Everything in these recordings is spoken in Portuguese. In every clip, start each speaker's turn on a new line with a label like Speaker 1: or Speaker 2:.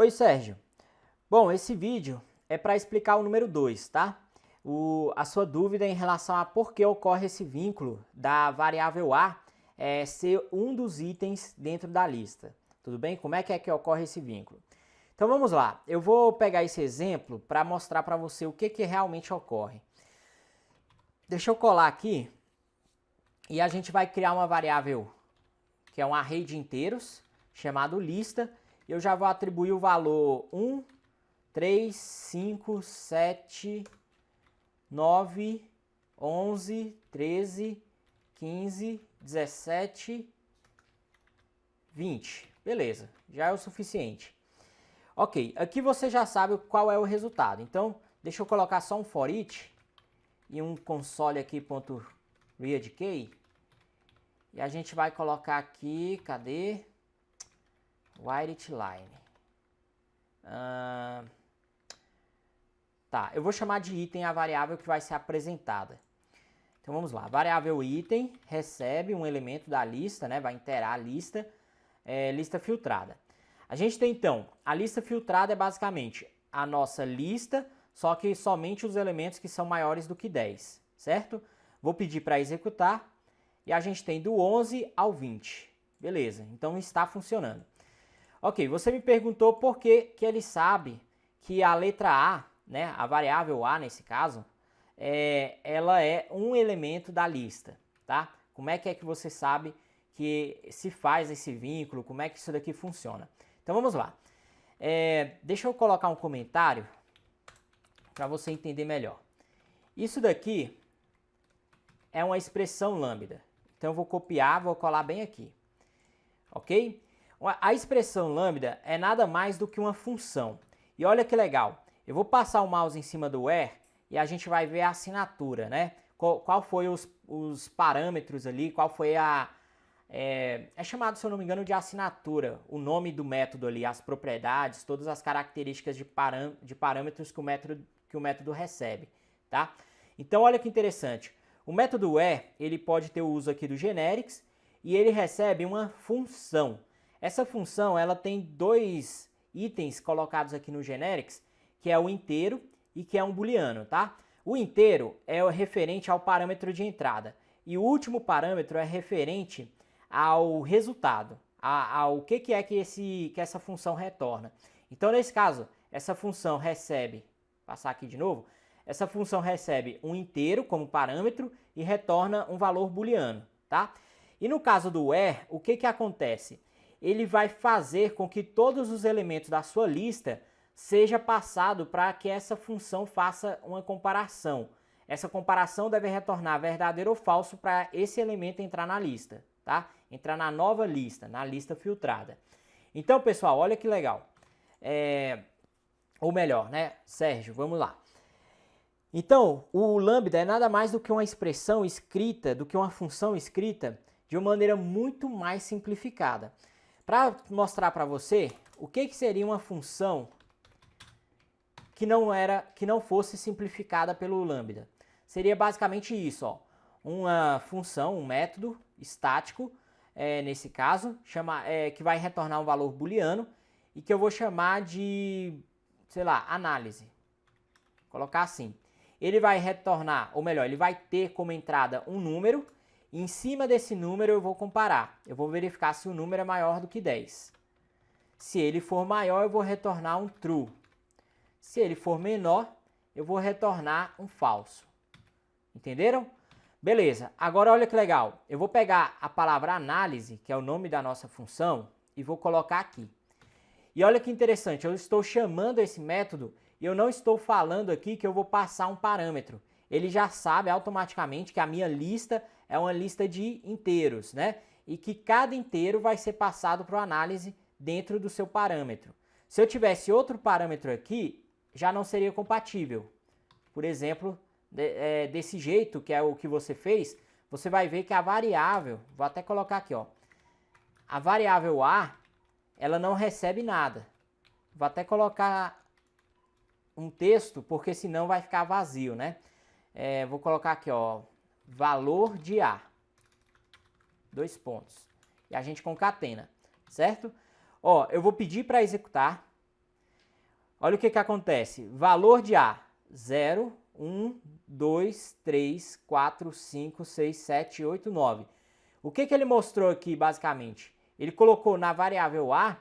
Speaker 1: Oi, Sérgio. Bom, esse vídeo é para explicar o número 2, tá? A sua dúvida em relação a por que ocorre esse vínculo da variável A ser um dos itens dentro da lista. Tudo bem? Como é que ocorre esse vínculo? Então vamos lá. Eu vou pegar esse exemplo para mostrar para você o que realmente ocorre. Deixa eu colar aqui e a gente vai criar uma variável que é um array de inteiros chamado lista. Eu já vou atribuir o valor 1, 3, 5, 7, 9, 11, 13, 15, 17, 20. Beleza, já é o suficiente. Ok, aqui você já sabe qual é o resultado. Então, deixa eu colocar só um for each e um console aqui .readkey. E a gente vai colocar aqui, cadê? WriteLine. Tá, eu vou chamar de item a variável que vai ser apresentada. Então vamos lá, a variável item recebe um elemento da lista, né? Vai interar a lista, lista filtrada. A gente tem então, a lista filtrada é basicamente a nossa lista, só que somente os elementos que são maiores do que 10, certo? Vou pedir para executar e a gente tem do 11 ao 20. Beleza, então está funcionando. Ok, você me perguntou por que ele sabe que a letra A, né, a variável A nesse caso, ela é um elemento da lista, tá? Como é que você sabe que se faz esse vínculo, como é que isso daqui funciona? Então vamos lá. Deixa eu colocar um comentário para você entender melhor. Isso daqui é uma expressão lambda. Então eu vou copiar, vou colar bem aqui. Ok? A expressão lambda é nada mais do que uma função. E olha que legal, eu vou passar o mouse em cima do where e a gente vai ver a assinatura, né? Qual foi os parâmetros ali, qual foi é chamado, se eu não me engano, de assinatura, o nome do método ali, as propriedades, todas as características de parâmetros que o método recebe, tá? Então olha que interessante, o método where, ele pode ter o uso aqui do generics e ele recebe uma função. Essa função, ela tem dois itens colocados aqui no generics, que é o inteiro e que é um booleano, tá? O inteiro é o referente ao parâmetro de entrada e o último parâmetro é referente ao resultado, ao que é que essa função retorna. Então, nesse caso, essa função recebe, passar aqui de novo, essa função recebe um inteiro como parâmetro e retorna um valor booleano, tá? E no caso do where, o que acontece? Ele vai fazer com que todos os elementos da sua lista seja passado para que essa função faça uma comparação. Essa comparação deve retornar verdadeiro ou falso para esse elemento entrar na lista, tá? Entrar na nova lista, na lista filtrada. Então, pessoal, olha que legal. Ou melhor, né, Sérgio, vamos lá. Então, o lambda é nada mais do que uma expressão escrita, do que uma função escrita de uma maneira muito mais simplificada. Para mostrar para você o que seria uma função que não fosse simplificada pelo lambda. Seria basicamente isso, ó. Uma função, um método estático, nesse caso, que vai retornar um valor booleano e que eu vou chamar de, sei lá, análise. Vou colocar assim. Ele vai retornar, ou melhor, ele vai ter como entrada um número. E em cima desse número eu vou comparar. Eu vou verificar se o número é maior do que 10. Se ele for maior, eu vou retornar um true. Se ele for menor, eu vou retornar um falso. Entenderam? Beleza. Agora olha que legal. Eu vou pegar a palavra análise, que é o nome da nossa função, e vou colocar aqui. E olha que interessante, eu estou chamando esse método e eu não estou falando aqui que eu vou passar um parâmetro. Ele já sabe automaticamente que a minha lista é uma lista de inteiros, né? E que cada inteiro vai ser passado para a análise dentro do seu parâmetro. Se eu tivesse outro parâmetro aqui, já não seria compatível. Por exemplo, desse jeito, que é o que você fez, você vai ver que a variável, vou até colocar aqui, ó, a variável A, ela não recebe nada. Vou até colocar um texto, porque senão vai ficar vazio, né? Vou colocar aqui, ó, valor de A. 2 pontos. E a gente concatena, certo? Ó, eu vou pedir para executar. olha o que que acontece. Valor de A, 0, 1, 2, 3, 4, 5, 6, 7, 8, 9. O que que ele mostrou aqui, basicamente? Ele colocou na variável A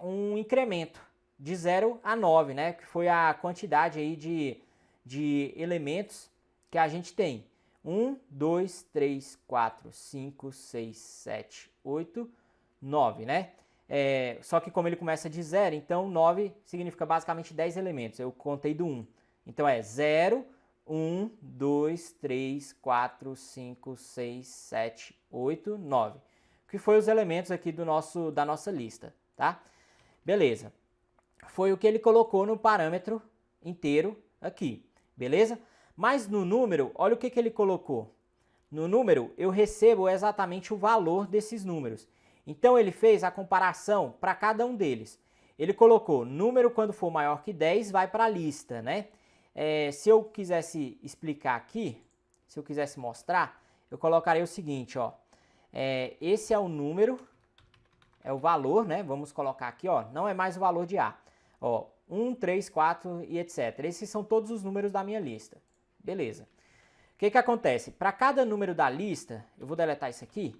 Speaker 1: um incremento de 0 a 9, né? Que foi a quantidade aí de elementos que a gente tem. 1, 2, 3, 4, 5, 6, 7, 8, 9, né? Só que como ele começa de 0, então 9 significa basicamente 10 elementos. Eu contei do 1. Então é 0, 1, 2, 3, 4, 5, 6, 7, 8, 9. Que foi os elementos aqui da nossa lista, tá? Beleza. Foi o que ele colocou no parâmetro inteiro aqui, beleza? Mas no número, olha o que ele colocou. No número, eu recebo exatamente o valor desses números. Então, ele fez a comparação para cada um deles. Ele colocou número quando for maior que 10, vai para a lista, né? Se eu quisesse explicar aqui, se eu quisesse mostrar, eu colocaria o seguinte, ó. Esse é o número, é o valor, né? Vamos colocar aqui, ó. Não é mais o valor de A. Ó, 1, 3, 4 e etc. Esses são todos os números da minha lista. Beleza. O que que acontece? Para cada número da lista, eu vou deletar isso aqui,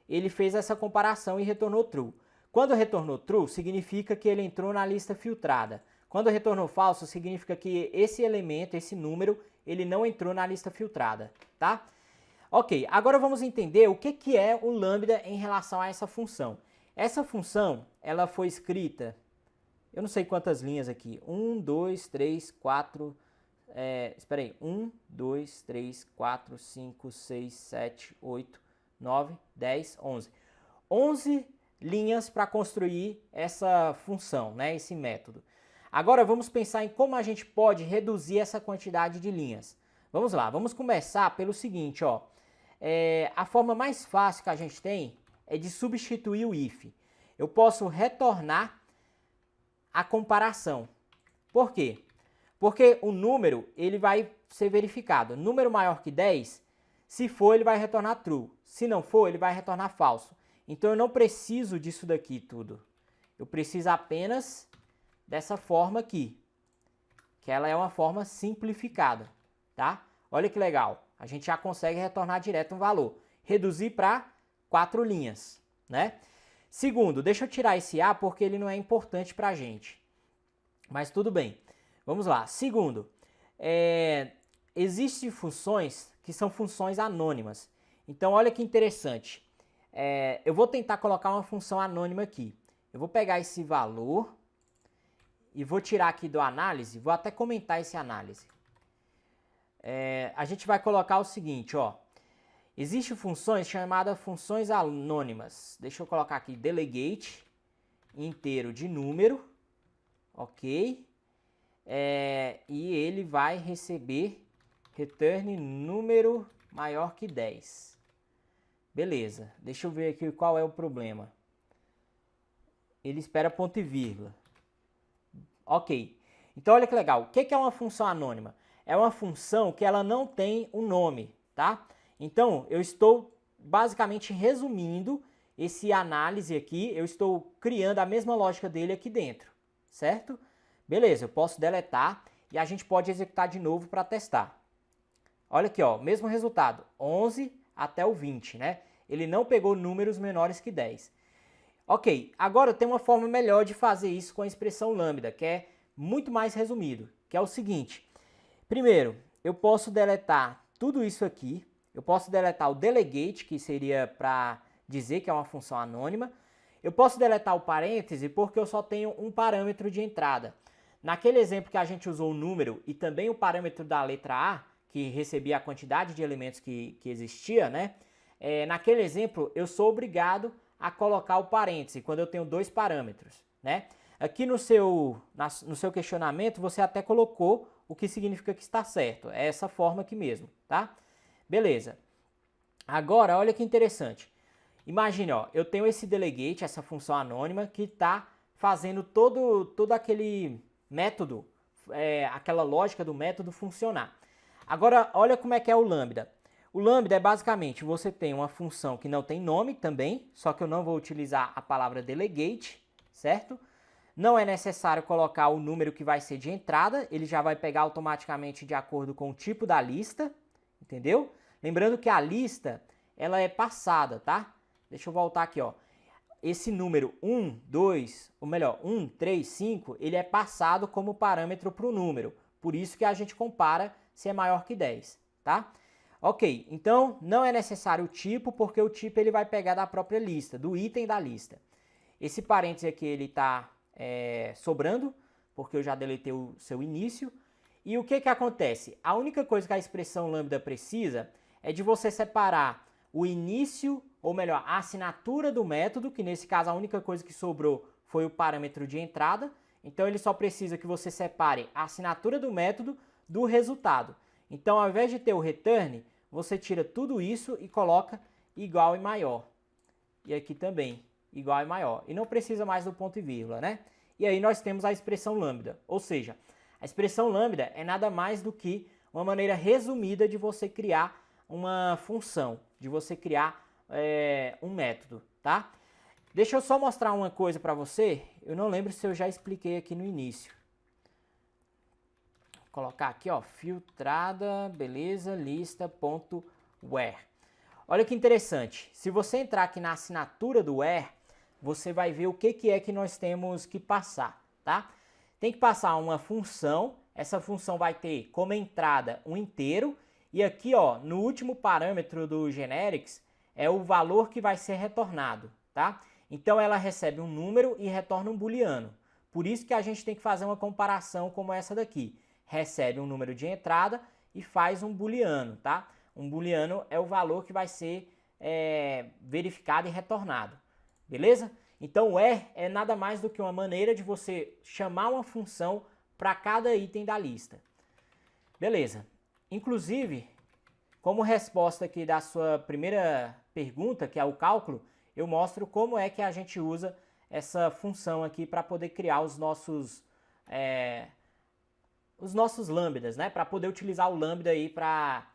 Speaker 1: ele fez essa comparação e retornou true. Quando retornou true, significa que ele entrou na lista filtrada. Quando retornou falso, significa que esse elemento, esse número, ele não entrou na lista filtrada, tá? Ok, agora vamos entender o que que é o lambda em relação a essa função. Essa função, ela foi escrita, eu não sei quantas linhas aqui, 1, 2, 3, 4, espera aí, 1, 2, 3, 4, 5, 6, 7, 8, 9, 10, 11. 11 linhas para construir essa função, né, esse método. Agora vamos pensar em como a gente pode reduzir essa quantidade de linhas. Vamos lá, vamos começar pelo seguinte, ó. A forma mais fácil que a gente tem é de substituir o if. Eu posso retornar a comparação. Por quê? Porque o número ele vai ser verificado. Número maior que 10, se for, ele vai retornar true. Se não for, ele vai retornar falso. Então eu não preciso disso daqui tudo. Eu preciso apenas dessa forma aqui, que ela é uma forma simplificada, tá? Olha que legal. A gente já consegue retornar direto um valor. Reduzir para 4 linhas, né? Segundo, deixa eu tirar esse A porque ele não é importante para a gente. Mas tudo bem. Vamos lá. Segundo, existem funções que são funções anônimas. Então, olha que interessante. Eu vou tentar colocar uma função anônima aqui. Eu vou pegar esse valor e vou tirar aqui do análise. Vou até comentar esse análise. A gente vai colocar o seguinte, ó. Existem funções chamadas funções anônimas. Deixa eu colocar aqui delegate inteiro de número, ok? E ele vai receber return número maior que 10. Beleza, deixa eu ver aqui qual é o problema. Ele espera ponto e vírgula. Ok, então olha que legal. O que é uma função anônima? É uma função que ela não tem um nome, tá? Então, eu estou basicamente resumindo esse análise aqui, eu estou criando a mesma lógica dele aqui dentro, certo? Beleza, eu posso deletar e a gente pode executar de novo para testar. Olha aqui, ó, mesmo resultado, 11 até o 20, né? Ele não pegou números menores que 10. Ok, agora tem uma forma melhor de fazer isso com a expressão lambda, que é muito mais resumido, que é o seguinte. Primeiro, eu posso deletar tudo isso aqui. Eu posso deletar o delegate, que seria para dizer que é uma função anônima. Eu posso deletar o parêntese porque eu só tenho um parâmetro de entrada. Naquele exemplo que a gente usou o número e também o parâmetro da letra A, que recebia a quantidade de elementos que existia, né? Naquele exemplo, eu sou obrigado a colocar o parêntese quando eu tenho 2 parâmetros, né? Aqui no seu questionamento, você até colocou o que significa que está certo. É essa forma aqui mesmo, tá? Beleza. Agora, olha que interessante. Imagine, ó, eu tenho esse delegate, essa função anônima, que está fazendo todo aquele método, aquela lógica do método funcionar. Agora, olha como é que é o lambda. O lambda é basicamente, você tem uma função que não tem nome também, só que eu não vou utilizar a palavra delegate, certo? Não é necessário colocar o número que vai ser de entrada, ele já vai pegar automaticamente de acordo com o tipo da lista, entendeu? Lembrando que a lista, ela é passada, tá? Deixa eu voltar aqui, ó. Esse número 1, 2, ou melhor, 1, 3, 5, ele é passado como parâmetro para o número. Por isso que a gente compara se é maior que 10, tá? Ok, então não é necessário o tipo, porque o tipo ele vai pegar da própria lista, do item da lista. Esse parêntese aqui ele está sobrando, porque eu já deletei o seu início. E o que acontece? A única coisa que a expressão lambda precisa é de você separar o início, ou melhor, a assinatura do método, que nesse caso a única coisa que sobrou foi o parâmetro de entrada. Então ele só precisa que você separe a assinatura do método do resultado. Então ao invés de ter o return, você tira tudo isso e coloca igual e maior. E aqui também, igual e maior. E não precisa mais do ponto e vírgula, né? E aí nós temos a expressão lambda. Ou seja, a expressão lambda é nada mais do que uma maneira resumida de você criar uma função, de você criar um método, tá? Deixa eu só mostrar uma coisa para você. Eu não lembro se eu já expliquei aqui no início. Vou colocar aqui, ó, filtrada, beleza, lista.where. Olha que interessante. Se você entrar aqui na assinatura do where, você vai ver o que é que nós temos que passar, tá? Tem que passar uma função. Essa função vai ter como entrada um inteiro. E aqui, ó, no último parâmetro do generics, é o valor que vai ser retornado, tá? Então ela recebe um número e retorna um booleano. Por isso que a gente tem que fazer uma comparação como essa daqui. Recebe um número de entrada e faz um booleano, tá? Um booleano é o valor que vai ser verificado e retornado, beleza? Então o where é nada mais do que uma maneira de você chamar uma função para cada item da lista. Beleza. Inclusive, como resposta aqui da sua primeira pergunta, que é o cálculo, eu mostro como é que a gente usa essa função aqui para poder criar os nossos lambdas, né? Para poder utilizar o lambda aí para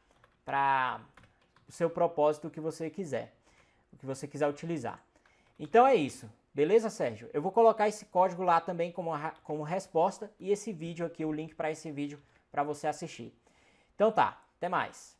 Speaker 1: o seu propósito que você quiser, o que você quiser utilizar. Então é isso, beleza, Sérgio? Eu vou colocar esse código lá também como resposta e esse vídeo aqui, o link para esse vídeo para você assistir. Então tá, até mais.